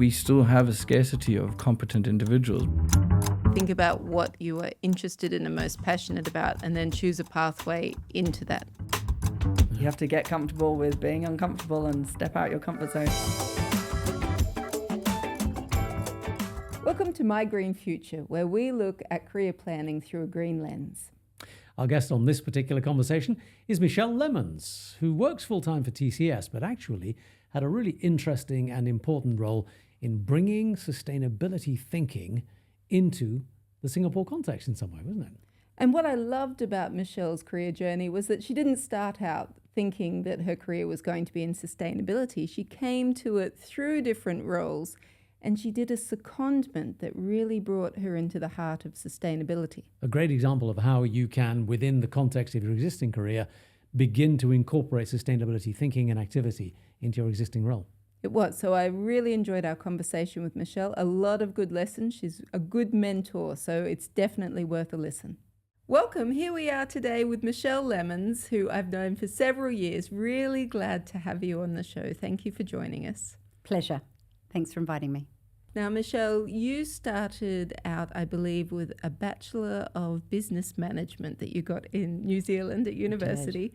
we still have a scarcity of competent individuals. Think about what you are interested in and most passionate about, and then choose a pathway into that. You have to get comfortable with being uncomfortable and step out your comfort zone. Welcome to My Green Future, where we look at career planning through a green lens. Our guest on this particular conversation is Michele Lemmens, who works full-time for TCS, but actually had a really interesting and important role in bringing sustainability thinking into the Singapore context in some way, wasn't it? And what I loved about Michele's career journey was that she didn't start out thinking that her career was going to be in sustainability. She came to it through different roles, and she did a secondment that really brought her into the heart of sustainability. A great example of how you can, within the context of your existing career, begin to incorporate sustainability thinking and activity into your existing role. It was. So I really enjoyed our conversation with Michele. A lot of good lessons. She's a good mentor, so it's definitely worth a listen. Welcome. Here we are today with Michele Lemmens, who I've known for several years. Really glad to have you on the show. Thank you for joining us. Pleasure. Thanks for inviting me. Now, Michele, you started out, I believe, with a Bachelor of Business Management that you got in New Zealand at university.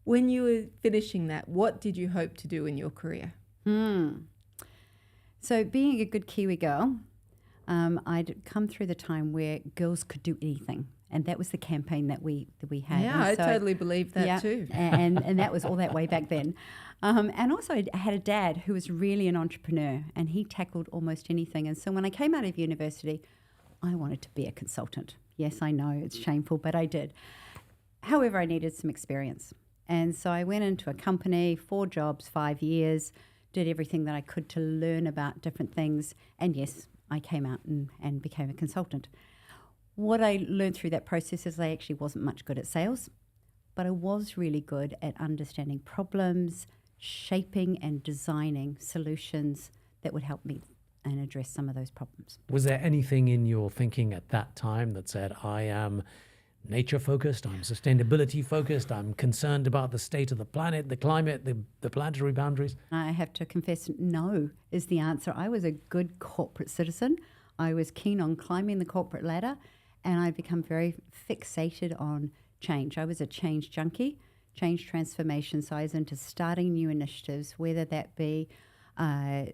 When you were finishing that, what did you hope to do in your career? So being a good Kiwi girl, I'd come through the time where girls could do anything. And that was the campaign that we had. Yeah, I totally believe that too. and that was all that way back then. And also I had a dad who was really an entrepreneur, and he tackled almost anything. And so when I came out of university, I wanted to be a consultant. Yes, I know, it's shameful, but I did. However, I needed some experience. And so I went into a company, 4 jobs, 5 years, did everything that I could to learn about different things. And yes, I came out and became a consultant. What I learned through that process is I actually wasn't much good at sales, but I was really good at understanding problems, shaping and designing solutions that would help me and address some of those problems. Was there anything in your thinking at that time that said, I am nature-focused, I'm sustainability-focused, I'm concerned about the state of the planet, the climate, the planetary boundaries? I have to confess, no is the answer. I was a good corporate citizen. I was keen on climbing the corporate ladder, and I'd become very fixated on change. I was a change junkie, change transformation. So I was into starting new initiatives, whether that be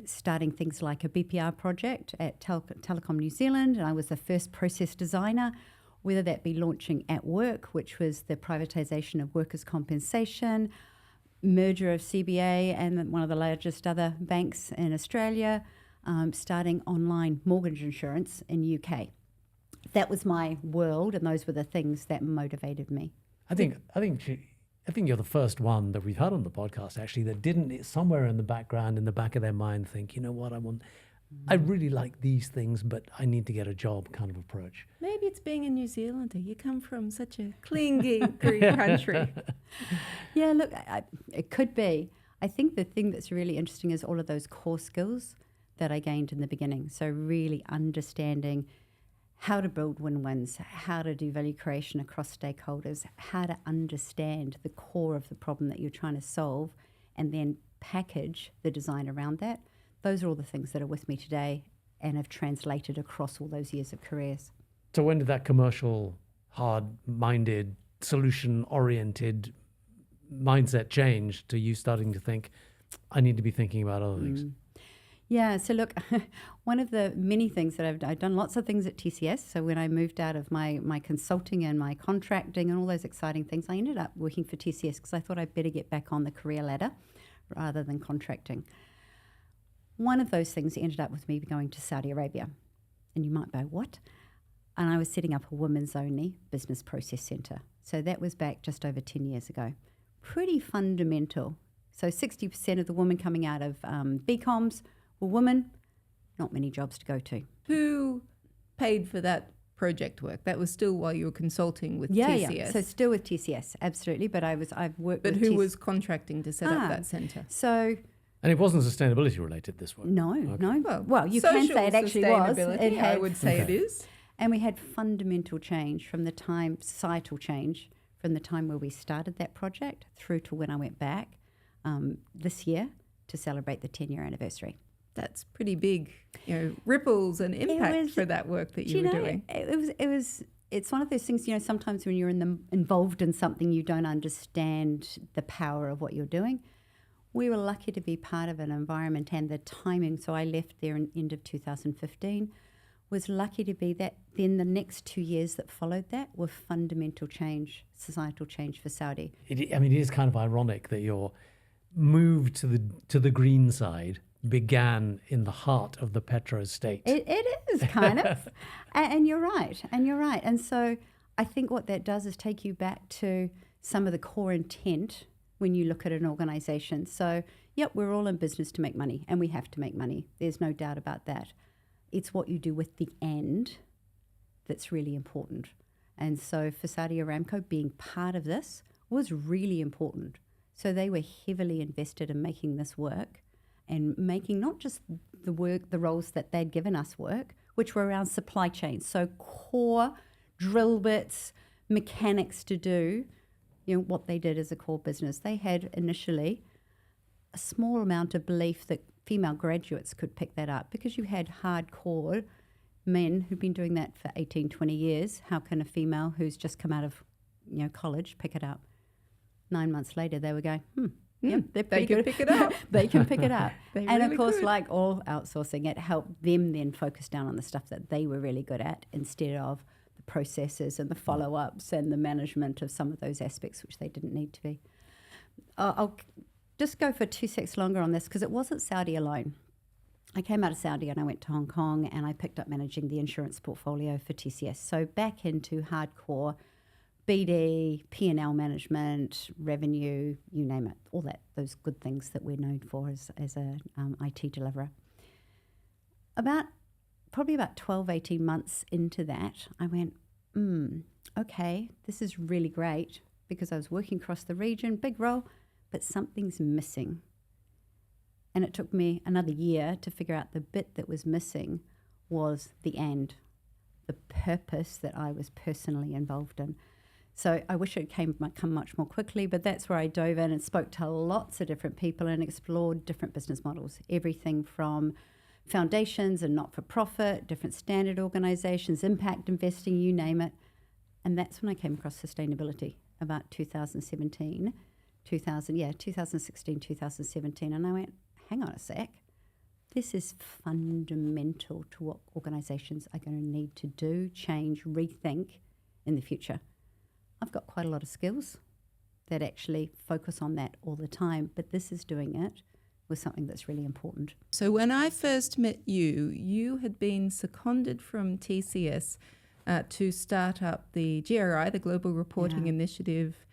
starting things like a BPR project at Telecom New Zealand, and I was the first process designer, whether that be launching At Work, which was the privatisation of workers' compensation, merger of CBA and one of the largest other banks in Australia, starting online mortgage insurance in UK. That was my world, and those were the things that motivated me. I think you're the first one that we've had on the podcast actually that didn't somewhere in the background, in the back of their mind, think, you know what, I really like these things, but I need to get a job kind of approach. Maybe it's being a New Zealander. You come from such a clingy green country. Yeah, look, it could be. I think the thing that's really interesting is all of those core skills that I gained in the beginning. So really understanding how to build win-wins, how to do value creation across stakeholders, how to understand the core of the problem that you're trying to solve, and then package the design around that. Those are all the things that are with me today and have translated across all those years of careers. So when did that commercial, hard-minded, solution-oriented mindset change to you starting to think, I need to be thinking about other things? Yeah, so look, one of the many things that I've done lots of things at TCS. So when I moved out of my consulting and my contracting and all those exciting things, I ended up working for TCS because I thought I'd better get back on the career ladder rather than contracting. One of those things ended up with me going to Saudi Arabia. And you might go, what? And I was setting up a women's only business process centre. So that was back just over 10 years ago. Pretty fundamental. So 60% of the women coming out of BComs were women, not many jobs to go to. Who paid for that project work? That was still while you were consulting with TCS? Yeah, so still with TCS, absolutely. But I've worked with... But who was contracting to set up that centre? So... And it wasn't sustainability related, this one? No, okay. no. Well, you can say it actually was. I would say it is. And we had fundamental change from the time, societal change, from the time where we started that project through to when I went back this year to celebrate the 10-year anniversary. That's pretty big, ripples and impact for that work that you were doing. It's one of those things, sometimes when you're involved in something, you don't understand the power of what you're doing. We were lucky to be part of an environment and the timing. So I left there in end of 2015. Was lucky to be that. Then the next 2 years that followed that were fundamental change, societal change for Saudi. It is kind of ironic that your move to the green side began in the heart of the petro state. It is kind of, and you're right. And so I think what that does is take you back to some of the core intent when you look at an organisation. So, yep, we're all in business to make money, and we have to make money. There's no doubt about that. It's what you do with the end that's really important. And so for Saudi Aramco, being part of this was really important. So they were heavily invested in making this work and making not just the roles that they'd given us work, which were around supply chains. So core drill bits, mechanics to do, what they did as a core business. They had initially a small amount of belief that female graduates could pick that up because you had hardcore men who've been doing that for 18, 20 years. How can a female who's just come out of college pick it up? 9 months later, they were going, they're pretty good. Pick it up. They can pick it up. They and really of course, could. like all outsourcing, it helped them then focus down on the stuff that they were really good at instead of the processes and the follow-ups and the management of some of those aspects which they didn't need to be. I'll just go for 2 seconds longer on this because it wasn't Saudi alone. I came out of Saudi and I went to Hong Kong and I picked up managing the insurance portfolio for TCS. So back into hardcore BD, P&L management, revenue, you name it, all that, those good things that we're known for as a IT deliverer. Probably about 12, 18 months into that, I went, okay, this is really great because I was working across the region, big role, but something's missing. And it took me another year to figure out the bit that was missing was the end, the purpose that I was personally involved in. So I wish it come much more quickly, but that's where I dove in and spoke to lots of different people and explored different business models, everything from foundations and not-for-profit, different standard organisations, impact investing, you name it. And that's when I came across sustainability about 2016, 2017. And I went, hang on a sec, this is fundamental to what organisations are going to need to do, change, rethink in the future. I've got quite a lot of skills that actually focus on that all the time, but this is doing it with something that's really important. So when I first met you, you had been seconded from TCS to start up the GRI, the Global Reporting Initiative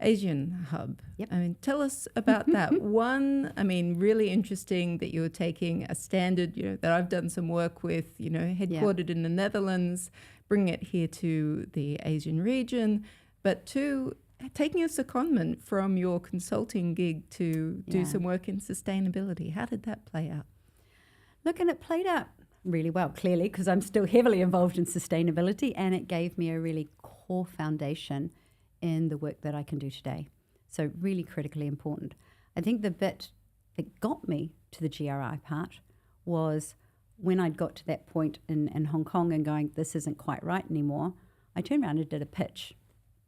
Asian Hub. Yep. I mean, tell us about that. One, really interesting that you're taking a standard, that I've done some work with, headquartered in the Netherlands, bringing it here to the Asian region. But two, taking a secondment from your consulting gig to do some work in sustainability. How did that play out? Look, and it played out really well, clearly, because I'm still heavily involved in sustainability, and it gave me a really core foundation in the work that I can do today. So really critically important. I think the bit that got me to the GRI part was when I'd got to that point in Hong Kong and going, this isn't quite right anymore, I turned around and did a pitch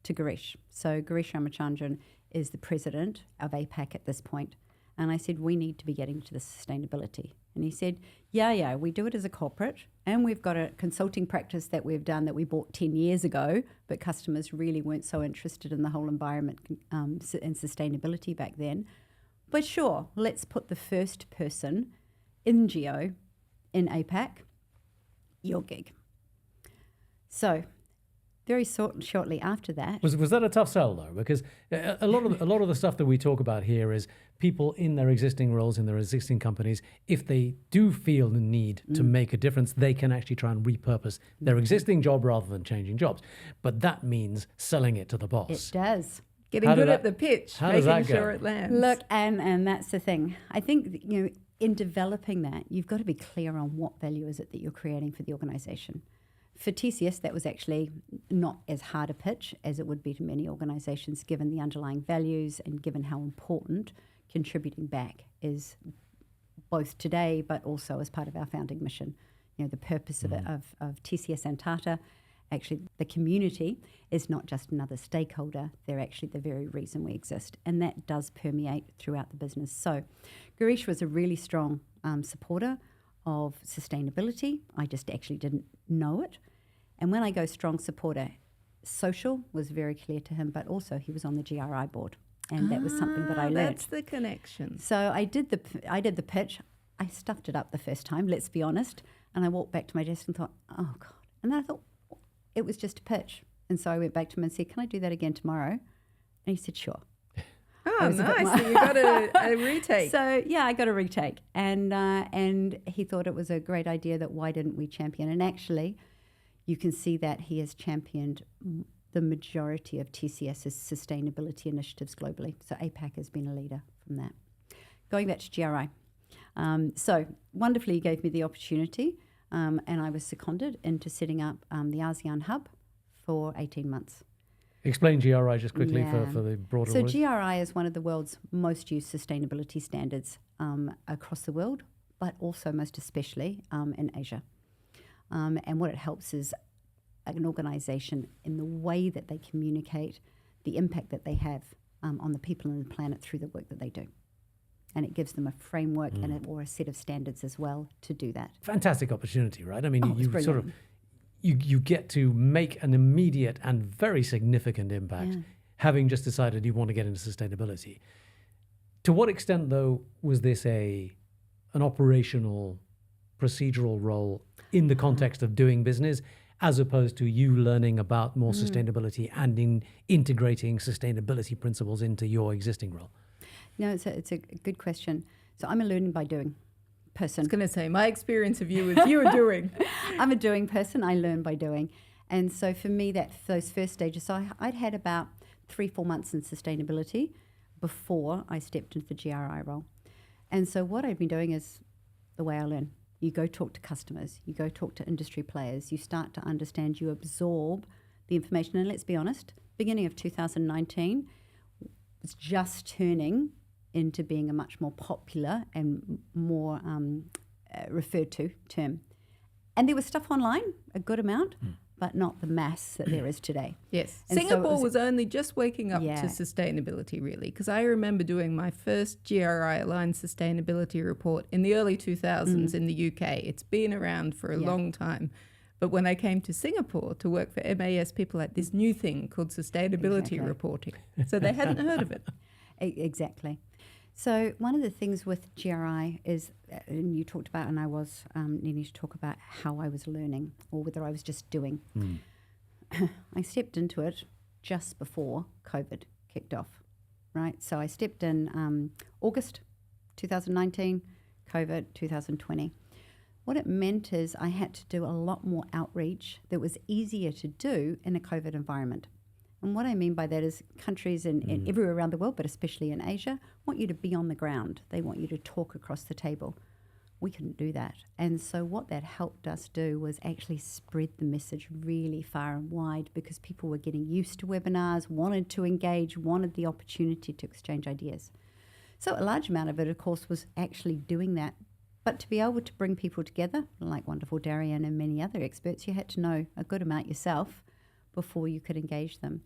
to Girish. So Girish Ramachandran is the president of APAC at this point. And I said, we need to be getting to the sustainability. And he said, yeah, we do it as a corporate. And we've got a consulting practice that we've done that we bought 10 years ago, but customers really weren't so interested in the whole environment and sustainability back then. But sure, let's put the first person in Geo in APAC, your gig. So very shortly after that. Was that a tough sell though? Because a lot of the stuff that we talk about here is people in their existing roles in their existing companies. If they do feel the need to make a difference, they can actually try and repurpose their existing job rather than changing jobs. But that means selling it to the boss. It does. Getting good at the pitch, making sure it lands. Look, and that's the thing. I think in developing that, you've got to be clear on what value is it that you're creating for the organisation. For TCS, that was actually not as hard a pitch as it would be to many organisations, given the underlying values and given how important contributing back is both today, but also as part of our founding mission. You know, the purpose of TCS and Tata, actually the community is not just another stakeholder, they're actually the very reason we exist. And that does permeate throughout the business. So Girish was a really strong supporter of sustainability. I just actually didn't know it. And when I go strong supporter, social was very clear to him, but also he was on the GRI board. And that was something that I learned. That's the connection. So I did the pitch. I stuffed it up the first time, let's be honest. And I walked back to my desk and thought, oh, God. And then I thought, it was just a pitch. And so I went back to him and said, can I do that again tomorrow? And he said, sure. Oh, nice. So you got a retake. So, yeah, I got a retake. And he thought it was a great idea that why didn't we champion? And actually, you can see that he has championed the majority of TCS's sustainability initiatives globally. So APAC has been a leader from that. Going back to GRI. So wonderfully, he gave me the opportunity and I was seconded into setting up the ASEAN hub for 18 months. Explain GRI just quickly for the broader So audience. GRI is one of the world's most used sustainability standards across the world, but also most especially in Asia. And what it helps is an organisation in the way that they communicate, the impact that they have on the people and the planet through the work that they do. And it gives them a framework or a set of standards as well to do that. Fantastic opportunity, right? I mean, you brilliant. sort of you get to make an immediate and very significant impact, having just decided you want to get into sustainability. To what extent, though, was this an operational, procedural role in the context of doing business, as opposed to you learning about more sustainability and in integrating sustainability principles into your existing role? No, it's a good question. So I'm a learning by doing person. I was going to say, my experience of you is you are doing. I'm a doing person. I learn by doing. And so for me, those first stages, so I'd had about 3-4 months in sustainability before I stepped into the GRI role. And so what I'd been doing is the way I learn. You go talk to customers, you go talk to industry players, you start to understand, you absorb the information. And let's be honest, beginning of 2019 was just turning into being a much more popular and more referred to term. And there was stuff online, a good amount, but not the mass that there is today. Yes. And Singapore so was only just waking up to sustainability, really, because I remember doing my first GRI-aligned sustainability report in the early 2000s in the UK. It's been around for a long time. But when I came to Singapore to work for MAS, people had this new thing called sustainability reporting. So they hadn't heard of it. Exactly. So one of the things with GRI is, and you talked about, and I was needing to talk about how I was learning or whether I was just doing. I stepped into it just before COVID kicked off, right? So I stepped in August 2019, COVID 2020. What it meant is I had to do a lot more outreach that was easier to do in a COVID environment. And what I mean by that is countries in everywhere around the world, but especially in Asia, want you to be on the ground. They want you to talk across the table. We couldn't do that. And so what that helped us do was actually spread the message really far and wide, because people were getting used to webinars, wanted to engage, wanted the opportunity to exchange ideas. So a large amount of it, of course, was actually doing that. But to be able to bring people together, like wonderful Darian and many other experts, you had to know a good amount yourself before you could engage them.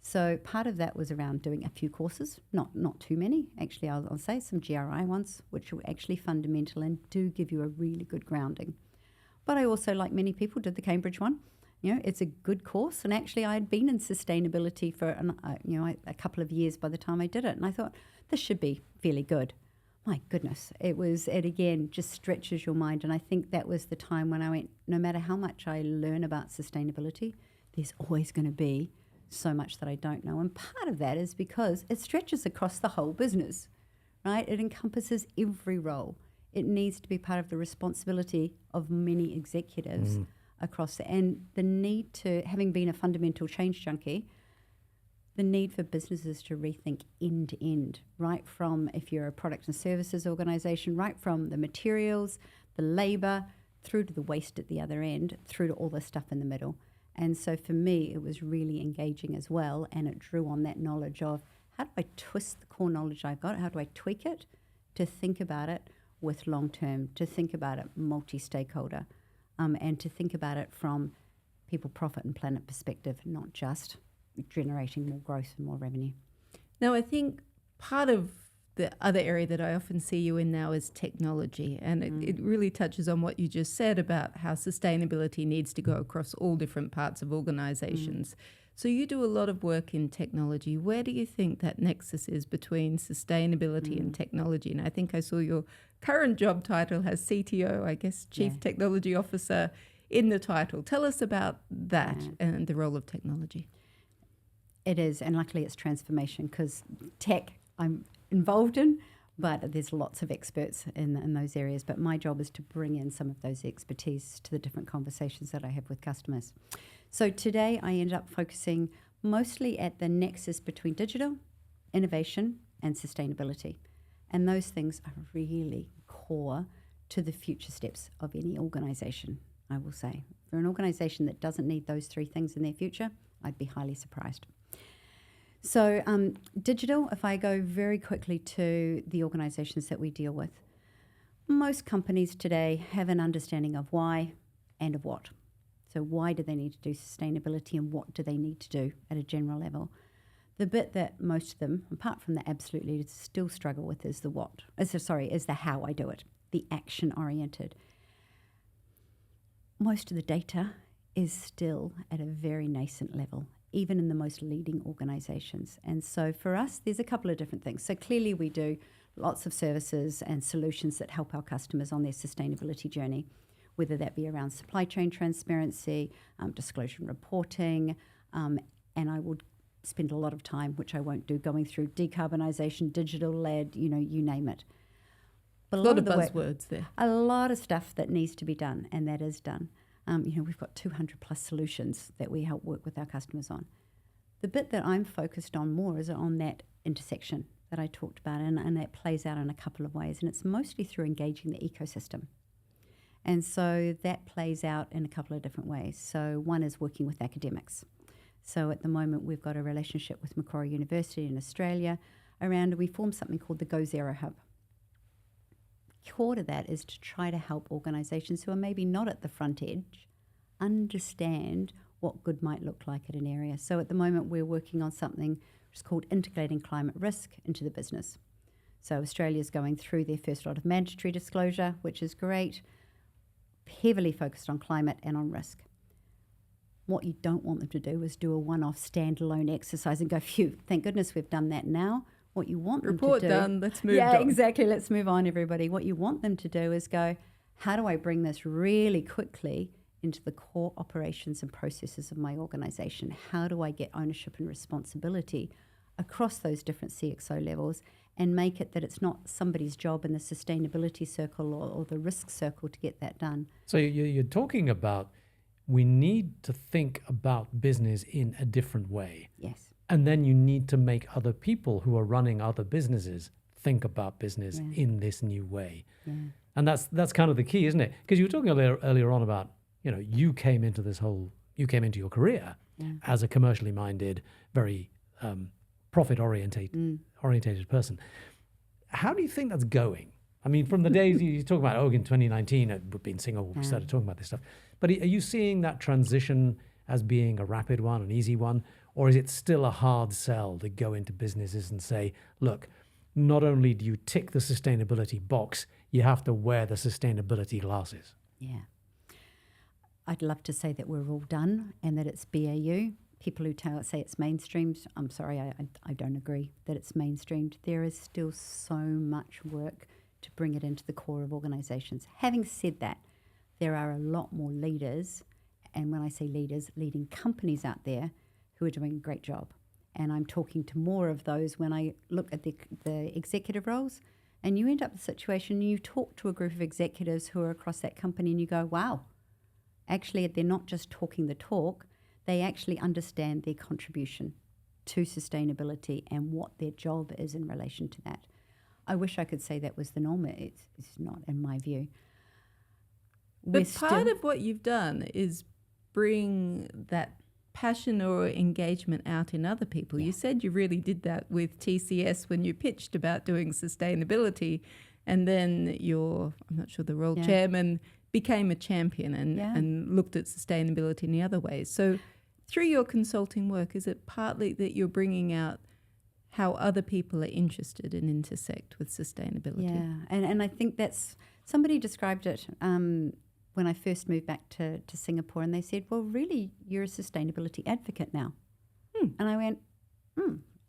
So part of that was around doing a few courses, not too many. Actually, I'll say some GRI ones, which were actually fundamental and do give you a really good grounding. But I also, like many people, did the Cambridge one. You know, it's a good course. And actually, I had been in sustainability for a couple of years by the time I did it. And I thought, this should be fairly good. My goodness, it again just stretches your mind. And I think that was the time when I went, no matter how much I learn about sustainability, there's always going to be so much that I don't know. And part of that is because it stretches across the whole business, right? It encompasses every role. It needs to be part of the responsibility of many executives across. And the need to, having been a fundamental change junkie, the need for businesses to rethink end to end, right from, if you're a product and services organisation, right from the materials, the labour, through to the waste at the other end, through to all the stuff in the middle. And so for me, it was really engaging as well, and it drew on that knowledge of how do I twist the core knowledge I've got, how do I tweak it to think about it with long-term, to think about it multi-stakeholder, and to think about it from people, profit and planet perspective, not just generating more growth and more revenue. Now, I think part of the other area that I often see you in now is technology, and it really touches on what you just said about how sustainability needs to go across all different parts of organizations. So you do a lot of work in technology. Where do you think that nexus is between sustainability and technology? And I think I saw your current job title has CTO, I guess, Chief Technology Officer in the title. Tell us about that and the role of technology. It is, and luckily it's transformation, because tech I'm involved in, but there's lots of experts in those areas. But my job is to bring in some of those expertise to the different conversations that I have with customers. So today I end up focusing mostly at the nexus between digital, innovation, and sustainability. And those things are really core to the future steps of any organisation, I will say. For an organisation that doesn't need those three things in their future, I'd be highly surprised. So digital, if I go very quickly to the organisations that we deal with, most companies today have an understanding of why and of what. So why do they need to do sustainability and what do they need to do at a general level? The bit that most of them, apart from the absolute leaders, still struggle with is the what. Is the how I do it, the action-oriented. Most of the data is still at a very nascent level, even in the most leading organisations. And so for us, there's a couple of different things. So clearly we do lots of services and solutions that help our customers on their sustainability journey, whether that be around supply chain transparency, disclosure and reporting, and I would spend a lot of time, which I won't do, going through decarbonisation, digital-led, you name it. But a lot of buzzwords there. A lot of stuff that needs to be done, and that is done. We've got 200 plus solutions that we help work with our customers on. The bit that I'm focused on more is on that intersection that I talked about, and that plays out in a couple of ways, and it's mostly through engaging the ecosystem. And so that plays out in a couple of different ways. So one is working with academics. So at the moment, we've got a relationship with Macquarie University in Australia we formed something called the Go Zero Hub. Core to that is to try to help organisations who are maybe not at the front edge understand what good might look like at an area. So at the moment, we're working on something which is called integrating climate risk into the business. So Australia's going through their first lot of mandatory disclosure, which is great, heavily focused on climate and on risk. What you don't want them to do is do a one-off standalone exercise and go, phew, thank goodness we've done that now. What you want them to do... Report done, let's move on. Yeah, exactly, let's move on, everybody. What you want them to do is go, how do I bring this really quickly into the core operations and processes of my organisation? How do I get ownership and responsibility across those different CXO levels and make it that it's not somebody's job in the sustainability circle or the risk circle to get that done? So you're talking about we need to think about business in a different way. Yes. And then you need to make other people who are running other businesses think about business in this new way. Yeah. And that's kind of the key, isn't it? Because you were talking earlier on about, you came into your career as a commercially minded, very profit-orientated person. How do you think that's going? I mean, from the days you talk about, in 2019, we've been seeing, we started talking about this stuff. But are you seeing that transition as being a rapid one, an easy one? Or is it still a hard sell to go into businesses and say, look, not only do you tick the sustainability box, you have to wear the sustainability glasses? Yeah. I'd love to say that we're all done and that it's BAU. People who say it's mainstreamed, I'm sorry, I don't agree that it's mainstreamed. There is still so much work to bring it into the core of organisations. Having said that, there are a lot more leaders, and when I say leaders, leading companies out there who are doing a great job. And I'm talking to more of those when I look at the executive roles, and you end up in a situation, you talk to a group of executives who are across that company and you go, wow, actually they're not just talking the talk, they actually understand their contribution to sustainability and what their job is in relation to that. I wish I could say that was the norm. It's not, in my view. But part of what you've done is bring that passion or engagement out in other people. Yeah. You said you really did that with TCS when you pitched about doing sustainability, And then I'm not sure the role, chairman, became a champion and looked at sustainability in the other ways. So through your consulting work, is it partly that you're bringing out how other people are interested and intersect with sustainability? Yeah, and I think somebody described it when I first moved back to Singapore, and they said, well, really, you're a sustainability advocate now. And I went,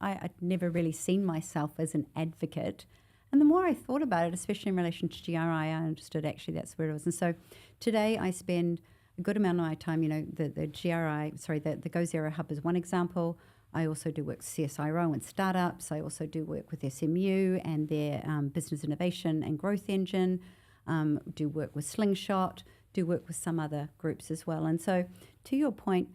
I'd never really seen myself as an advocate. And the more I thought about it, especially in relation to GRI, I understood actually that's where it was. And so today I spend a good amount of my time, the Go Zero Hub is one example. I also do work with CSIRO and startups. I also do work with SMU and their business innovation and growth engine, do work with Slingshot, do work with some other groups as well. And so to your point,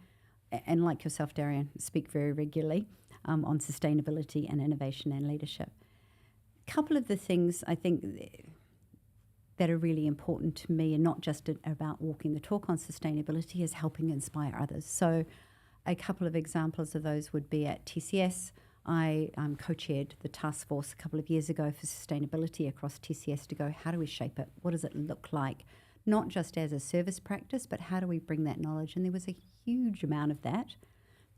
and like yourself, Darian, speak very regularly on sustainability and innovation and leadership. A couple of the things I think that are really important to me, and not just about walking the talk on sustainability, is helping inspire others. So a couple of examples of those would be at TCS. I co-chaired the task force a couple of years ago for sustainability across TCS to go, how do we shape it? What does it look like? Not just as a service practice, but how do we bring that knowledge? And there was a huge amount of that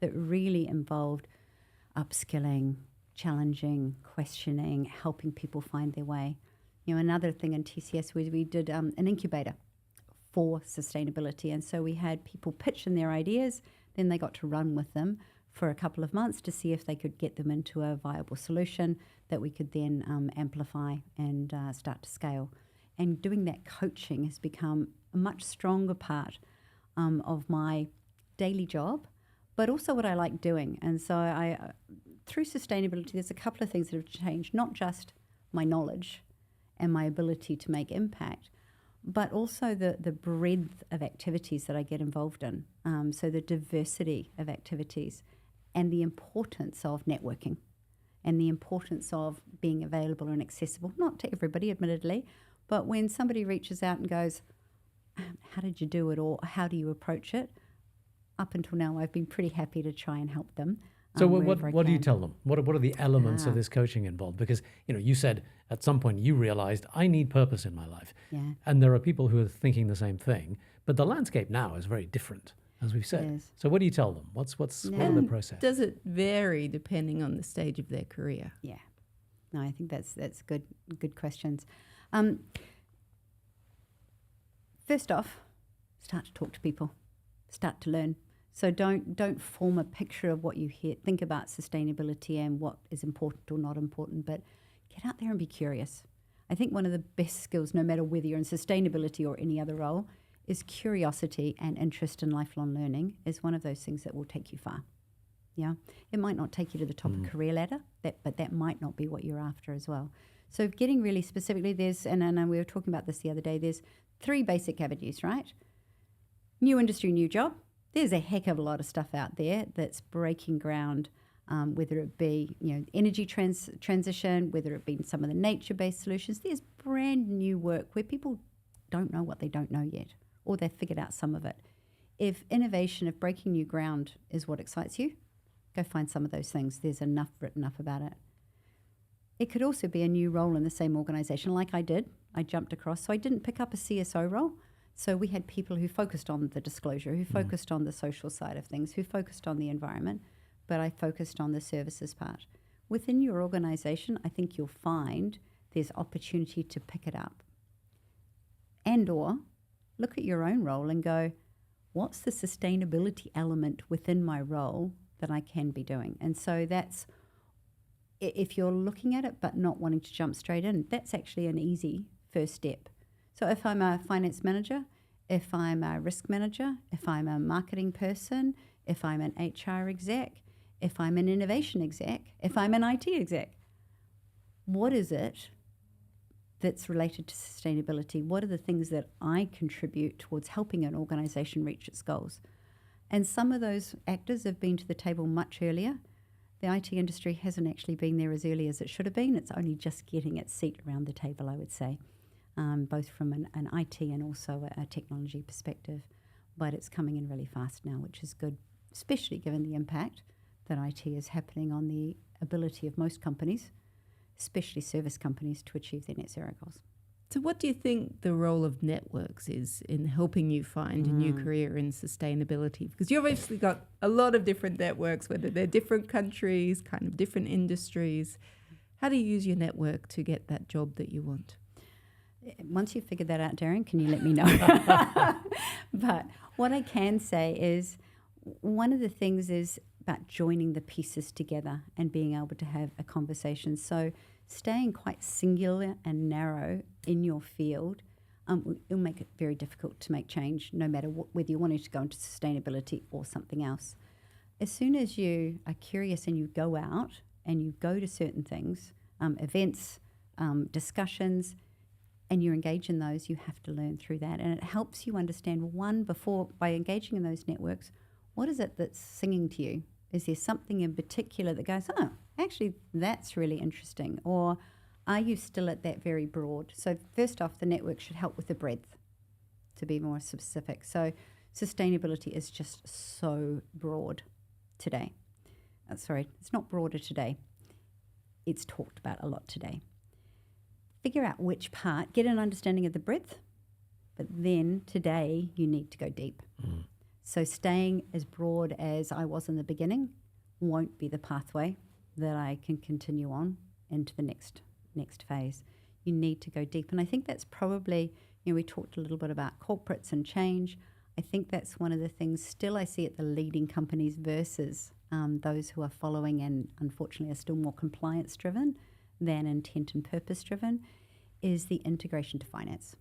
really involved upskilling, challenging, questioning, helping people find their way. Another thing in TCS was we did an incubator for sustainability. And so we had people pitch in their ideas, then they got to run with them for a couple of months to see if they could get them into a viable solution that we could then amplify and start to scale. And doing that coaching has become a much stronger part of my daily job, but also what I like doing. And so through sustainability, there's a couple of things that have changed, not just my knowledge and my ability to make impact, but also the breadth of activities that I get involved in. So the diversity of activities and the importance of networking and the importance of being available and accessible, not to everybody, admittedly, but when somebody reaches out and goes, how did you do it, or how do you approach it? Up until now, I've been pretty happy to try and help them. So what do you tell them? What are the elements of this coaching involved? Because you said at some point you realized I need purpose in my life, and there are people who are thinking the same thing. But the landscape now is very different, as we've said. Yes. So what do you tell them? What are the process? Does it vary depending on the stage of their career? Yeah, no, I think that's good questions. First off, start to talk to people, start to learn. So don't form a picture of what you hear. Think about sustainability and what is important or not important, but get out there and be curious. I think one of the best skills, no matter whether you're in sustainability or any other role, is curiosity and interest in lifelong learning is one of those things that will take you far. Yeah, it might not take you to the top of the career ladder, but that might not be what you're after as well. So getting really specifically, and we were talking about this the other day, there's 3 basic avenues, right? New industry, new job. There's a heck of a lot of stuff out there that's breaking ground, whether it be energy transition, whether it be some of the nature-based solutions. There's brand new work where people don't know what they don't know yet, or they've figured out some of it. If innovation, if breaking new ground is what excites you, go find some of those things. There's enough written up about it. It could also be a new role in the same organisation, like I did. I jumped across, so I didn't pick up a CSO role. So we had people who focused on the disclosure, who focused on the social side of things, who focused on the environment, but I focused on the services part. Within your organisation, I think you'll find there's opportunity to pick it up. And or look at your own role and go, what's the sustainability element within my role that I can be doing? And so that's, if you're looking at it but not wanting to jump straight in, that's actually an easy first step. So if I'm a finance manager, if I'm a risk manager, if I'm a marketing person, if I'm an HR exec, if I'm an innovation exec, if I'm an IT exec, what is it that's related to sustainability? What are the things that I contribute towards helping an organisation reach its goals? And some of those actors have been to the table much earlier. The IT industry hasn't actually been there as early as it should have been. It's only just getting its seat around the table, I would say. Both from an IT and also a technology perspective. But it's coming in really fast now, which is good, especially given the impact that IT is happening on the ability of most companies especially service companies, to achieve their net zero goals. So what do you think the role of networks is in helping you find a new career in sustainability? Because you've obviously got a lot of different networks, whether they're different countries, kind of different industries. How do you use your network to get that job that you want? Once you've figured that out, Darren, can you let me know? But what I can say is one of the things is about joining the pieces together and being able to have a conversation. So staying quite singular and narrow in your field, it'll make it very difficult to make change, no matter whether you're wanting to go into sustainability or something else. As soon as you are curious and you go out and you go to certain things, events, discussions, and you engage in those, you have to learn through that. And it helps you understand, by engaging in those networks, what is it that's singing to you? Is there something in particular that goes, oh, actually, that's really interesting? Or are you still at that very broad? So first off, the network should help with the breadth, to be more specific. So sustainability is just so broad today. It's not broader today. It's talked about a lot today. Figure out which part, get an understanding of the breadth, but then today you need to go deep. So staying as broad as I was in the beginning won't be the pathway that I can continue on into the next phase. You need to go deep. And I think that's probably, we talked a little bit about corporates and change. I think that's one of the things still I see at the leading companies versus those who are following and unfortunately are still more compliance driven than intent and purpose driven, is the integration to finance.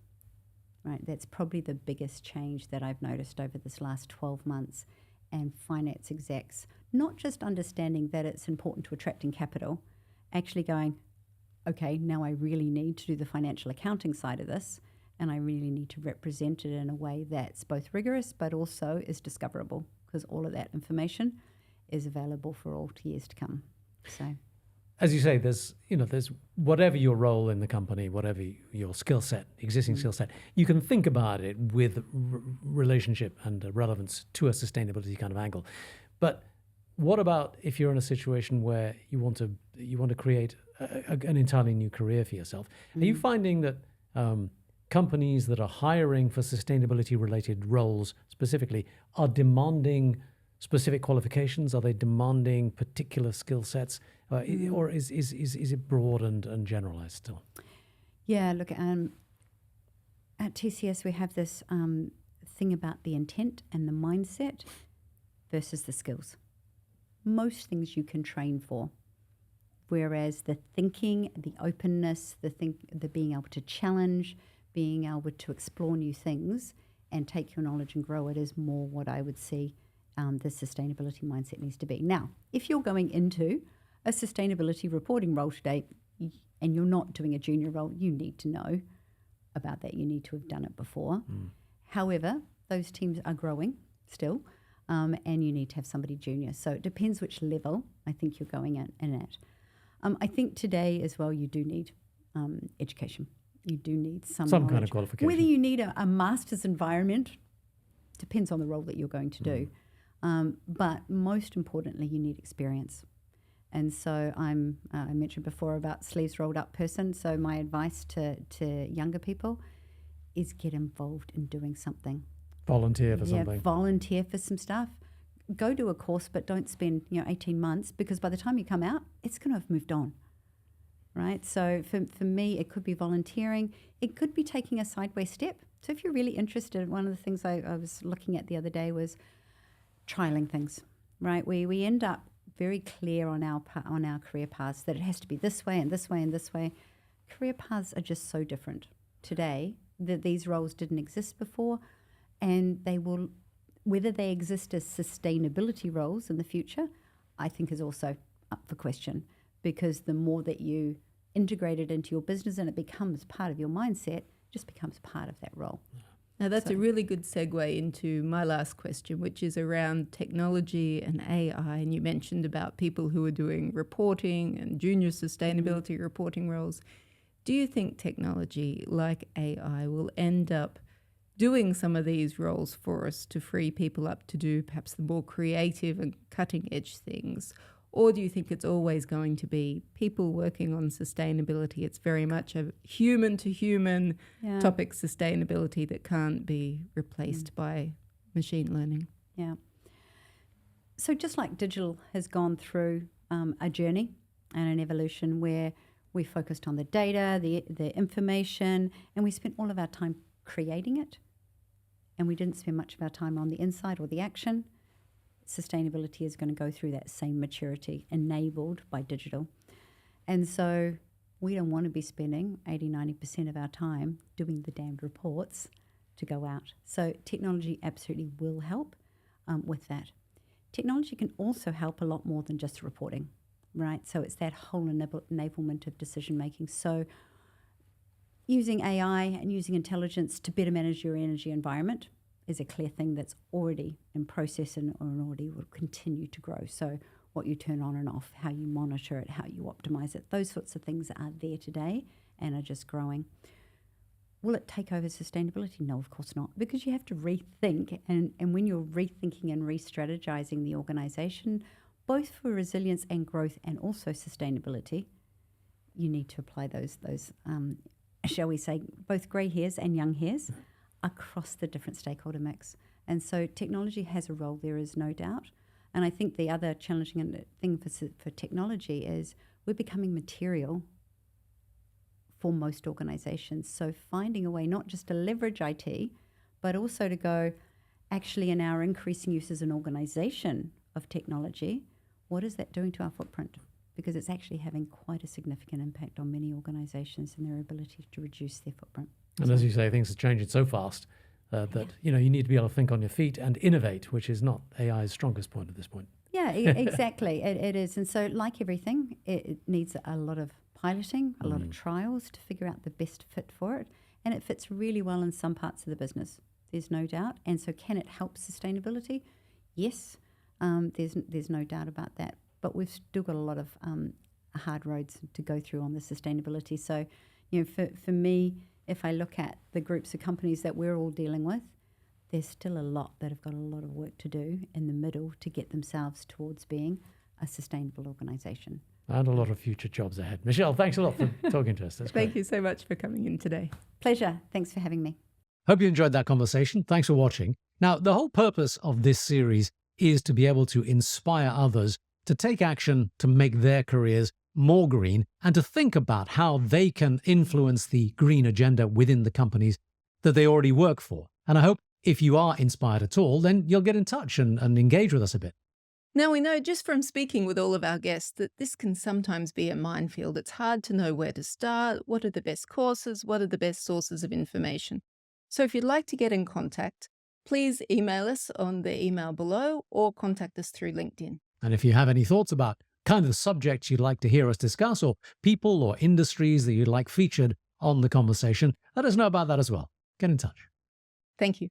Right, that's probably the biggest change that I've noticed over this last 12 months. And finance execs, not just understanding that it's important to attracting capital, actually going, okay, now I really need to do the financial accounting side of this, and I really need to represent it in a way that's both rigorous but also is discoverable, because all of that information is available for all years to come. So, as you say, there's whatever your role in the company, whatever your skill set, existing skill set, you can think about it with relationship and relevance to a sustainability kind of angle. But what about if you're in a situation where you want to create an entirely new career for yourself? Are you finding that companies that are hiring for sustainability related roles specifically are demanding specific qualifications? Are they demanding particular skill sets? Or is it broad and generalized still? Yeah, look, at TCS we have this thing about the intent and the mindset versus the skills. Most things you can train for, whereas the thinking, the openness, the being able to challenge, being able to explore new things and take your knowledge and grow it is more what I would see the sustainability mindset needs to be. Now, if you're going into a sustainability reporting role today and you're not doing a junior role, you need to know about that. You need to have done it before. However, those teams are growing still, and you need to have somebody junior. So it depends which level I think you're going in at. I think today as well you do need education. You do need some kind of qualification. Whether you need a master's environment depends on the role that you're going to do. But most importantly, you need experience. And so I mentioned before about sleeves rolled up person. So my advice to younger people is get involved in doing something. Volunteer for something. Volunteer for some stuff. Go do a course, but don't spend 18 months, because by the time you come out, it's going to have moved on. Right? So for me, it could be volunteering. It could be taking a sideways step. So if you're really interested, one of the things I was looking at the other day was trialing things. Right? We end up very clear on our career paths that it has to be this way and this way and this way. Career paths are just so different today that these roles didn't exist before, and they will, whether they exist as sustainability roles in the future, I think is also up for question, because the more that you integrate it into your business and it becomes part of your mindset, it just becomes part of that role. Now, that's a really good segue into my last question, which is around technology and AI. And you mentioned about people who are doing reporting and junior sustainability reporting roles. Do you think technology like AI will end up doing some of these roles for us to free people up to do perhaps the more creative and cutting edge things? Or do you think it's always going to be people working on sustainability? It's very much a human-to-human topic, sustainability, that can't be replaced by machine learning. Yeah. So just like digital has gone through a journey and an evolution where we focused on the data, the information, and we spent all of our time creating it, and we didn't spend much of our time on the inside or the action. Sustainability is going to go through that same maturity enabled by digital. And so we don't want to be spending 80-90% of our time doing the damned reports to go out. So technology absolutely will help with that. Technology can also help a lot more than just reporting, right? So it's that whole enablement of decision making. So using AI and using intelligence to better manage your energy environment is a clear thing that's already in process and already will continue to grow. So what you turn on and off, how you monitor it, how you optimize it, those sorts of things are there today and are just growing. Will it take over sustainability? No, of course not, because you have to rethink. And when you're rethinking and re-strategizing the organization, both for resilience and growth and also sustainability, you need to apply those shall we say, both grey hairs and young hairs across the different stakeholder mix. And so technology has a role, there is no doubt. And I think the other challenging thing for technology is we're becoming material for most organizations. So finding a way not just to leverage IT, but also to go, actually in our increasing use as an organization of technology, what is that doing to our footprint? Because it's actually having quite a significant impact on many organizations and their ability to reduce their footprint. And as you say, things are changing so fast that you need to be able to think on your feet and innovate, which is not AI's strongest point at this point. Yeah, exactly. It is. And so like everything, it needs a lot of piloting, a lot of trials to figure out the best fit for it. And it fits really well in some parts of the business. There's no doubt. And so can it help sustainability? Yes, there's no doubt about that. But we've still got a lot of hard roads to go through on the sustainability. So, for me, if I look at the groups of companies that we're all dealing with, there's still a lot that have got a lot of work to do in the middle to get themselves towards being a sustainable organisation. And a lot of future jobs ahead. Michele, thanks a lot for talking to us. That's Thank you so much for coming in today. Pleasure. Thanks for having me. Hope you enjoyed that conversation. Thanks for watching. Now, the whole purpose of this series is to be able to inspire others to take action to make their careers more green and to think about how they can influence the green agenda within the companies that they already work for. And I hope if you are inspired at all, then you'll get in touch and engage with us a bit. Now, we know just from speaking with all of our guests that this can sometimes be a minefield. It's hard to know where to start, what are the best courses, what are the best sources of information. So if you'd like to get in contact, please email us on the email below or contact us through LinkedIn. And if you have any thoughts about kind of the subjects you'd like to hear us discuss or people or industries that you'd like featured on the conversation, let us know about that as well. Get in touch. Thank you.